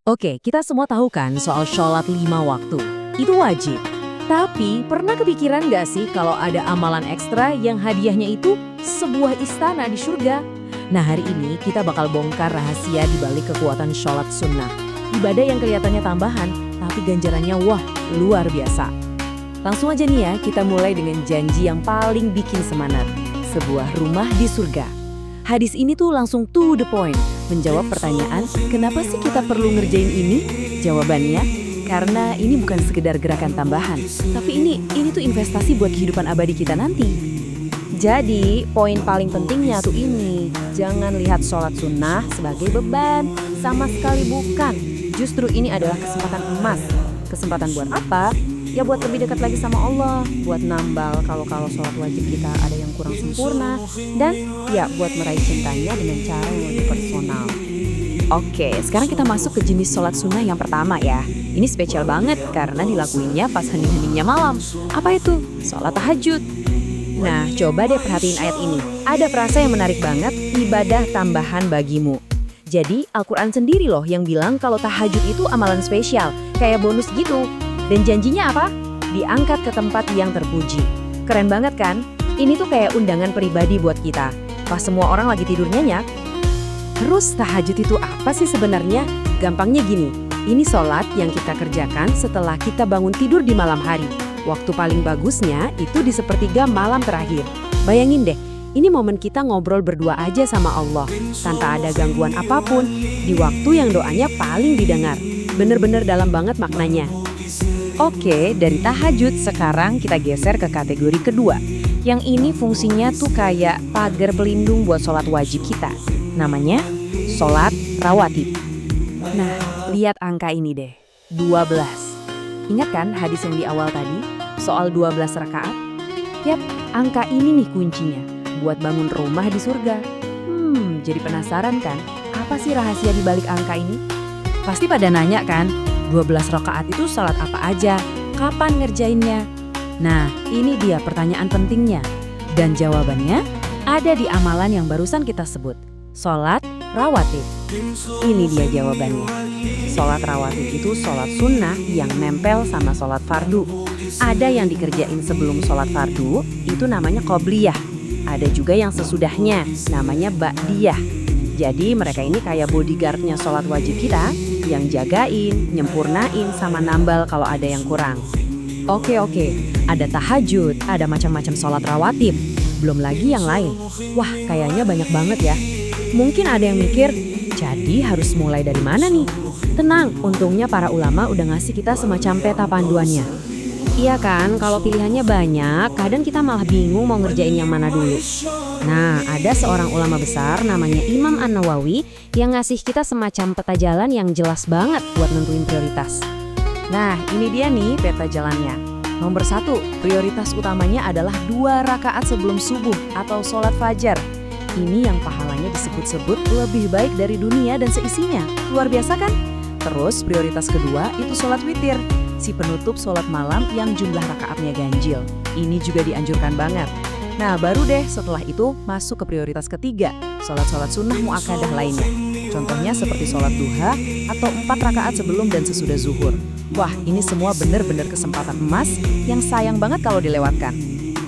Oke, kita semua tahu kan soal sholat 5 waktu. Itu wajib. Tapi pernah kepikiran nggak sih kalau ada amalan ekstra yang hadiahnya itu sebuah istana di surga? Nah, hari ini kita bakal bongkar rahasia di balik kekuatan sholat sunnah. Ibadah yang kelihatannya tambahan, tapi ganjarannya wah, luar biasa. Langsung aja nih ya, kita mulai dengan janji yang paling bikin semangat. Sebuah rumah di surga. Hadis ini tuh langsung to the point, menjawab pertanyaan, kenapa sih kita perlu ngerjain ini? Jawabannya, karena ini bukan sekedar gerakan tambahan, tapi ini tuh investasi buat kehidupan abadi kita nanti. Jadi, poin paling pentingnya tuh ini, jangan lihat sholat sunnah sebagai beban, sama sekali bukan. Justru ini adalah kesempatan emas. Kesempatan buat apa? Ya buat lebih dekat lagi sama Allah, buat nambal kalau sholat wajib kita ada yang kurang sempurna, dan ya buat meraih cintanya dengan cara yang lebih personal. Oke, sekarang kita masuk ke jenis sholat sunnah yang pertama ya. Ini spesial banget karena dilakuinnya pas hening-heningnya malam. Apa itu? Sholat tahajud. Nah, coba deh perhatiin ayat ini. Ada frasa yang menarik banget, ibadah tambahan bagimu. Jadi, Al-Quran sendiri loh yang bilang kalau tahajud itu amalan spesial, kayak bonus gitu. Dan janjinya apa? Diangkat ke tempat yang terpuji. Keren banget kan? Ini tuh kayak undangan pribadi buat kita. Pas semua orang lagi tidur nyenyak. Terus tahajud itu apa sih sebenarnya? Gampangnya gini, ini sholat yang kita kerjakan setelah kita bangun tidur di malam hari. Waktu paling bagusnya itu di sepertiga malam terakhir. Bayangin deh, ini momen kita ngobrol berdua aja sama Allah. Tanpa ada gangguan apapun, di waktu yang doanya paling didengar. Bener-bener dalam banget maknanya. Oke, dari tahajud sekarang kita geser ke kategori kedua. Yang ini fungsinya tuh kayak pagar pelindung buat sholat wajib kita. Namanya sholat rawatib. Nah, lihat angka ini deh, 12. Ingat kan hadis yang di awal tadi, soal 12 rakaat? Yap, angka ini nih kuncinya, buat bangun rumah di surga. Jadi penasaran kan, apa sih rahasia di balik angka ini? Pasti pada nanya kan, 12 rakaat itu salat apa aja? Kapan ngerjainnya? Nah, ini dia pertanyaan pentingnya. Dan jawabannya ada di amalan yang barusan kita sebut. Sholat rawatib. Ini dia jawabannya. Sholat rawatib itu sholat sunnah yang nempel sama sholat fardu. Ada yang dikerjain sebelum sholat fardu, itu namanya qobliyah. Ada juga yang sesudahnya, namanya ba'diyah. Jadi mereka ini kayak bodyguardnya sholat wajib kita, yang jagain, nyempurnain, sama nambal kalau ada yang kurang. Oke, ada tahajud, ada macam-macam sholat rawatib, belum lagi yang lain. Wah, kayaknya banyak banget ya. Mungkin ada yang mikir, jadi harus mulai dari mana nih? Tenang, untungnya para ulama udah ngasih kita semacam peta panduannya. Iya kan, kalau pilihannya banyak, kadang kita malah bingung mau ngerjain yang mana dulu. Nah, ada seorang ulama besar namanya Imam An-Nawawi yang ngasih kita semacam peta jalan yang jelas banget buat nentuin prioritas. Nah, ini dia nih peta jalannya. Nomor 1, prioritas utamanya adalah 2 rakaat sebelum subuh atau sholat fajar. Ini yang pahalanya disebut-sebut lebih baik dari dunia dan seisinya. Luar biasa kan? Terus prioritas kedua itu sholat witir, si penutup sholat malam yang jumlah rakaatnya ganjil. Ini juga dianjurkan banget. Nah, baru deh setelah itu masuk ke prioritas ketiga, sholat-sholat sunnah mu'akadah lainnya. Contohnya seperti sholat duha atau 4 rakaat sebelum dan sesudah zuhur. Wah, ini semua bener-bener kesempatan emas yang sayang banget kalau dilewatkan.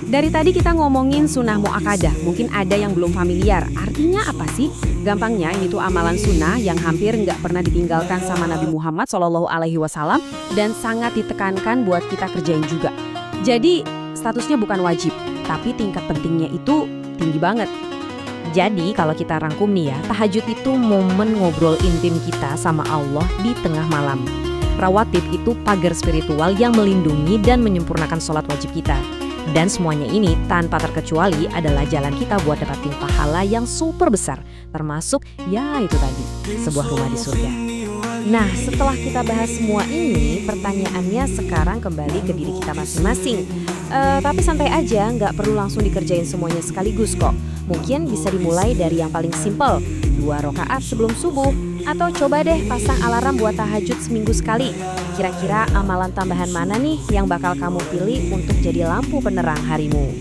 Dari tadi kita ngomongin sunnah mu'akadah, mungkin ada yang belum familiar. Artinya apa sih? Gampangnya ini tuh amalan sunnah yang hampir nggak pernah ditinggalkan sama Nabi Muhammad SAW dan sangat ditekankan buat kita kerjain juga. Jadi statusnya bukan wajib, tapi tingkat pentingnya itu tinggi banget. Jadi kalau kita rangkum nih ya, tahajud itu momen ngobrol intim kita sama Allah di tengah malam. Rawatib itu pagar spiritual yang melindungi dan menyempurnakan sholat wajib kita. Dan semuanya ini tanpa terkecuali adalah jalan kita buat dapatin pahala yang super besar. Termasuk ya itu tadi, sebuah rumah di surga. Nah, setelah kita bahas semua ini, pertanyaannya sekarang kembali ke diri kita masing-masing. Tapi santai aja, nggak perlu langsung dikerjain semuanya sekaligus kok. Mungkin bisa dimulai dari yang paling simpel, 2 rakaat sebelum subuh. Atau coba deh pasang alarm buat tahajud seminggu sekali. Kira-kira amalan tambahan mana nih yang bakal kamu pilih untuk jadi lampu penerang harimu?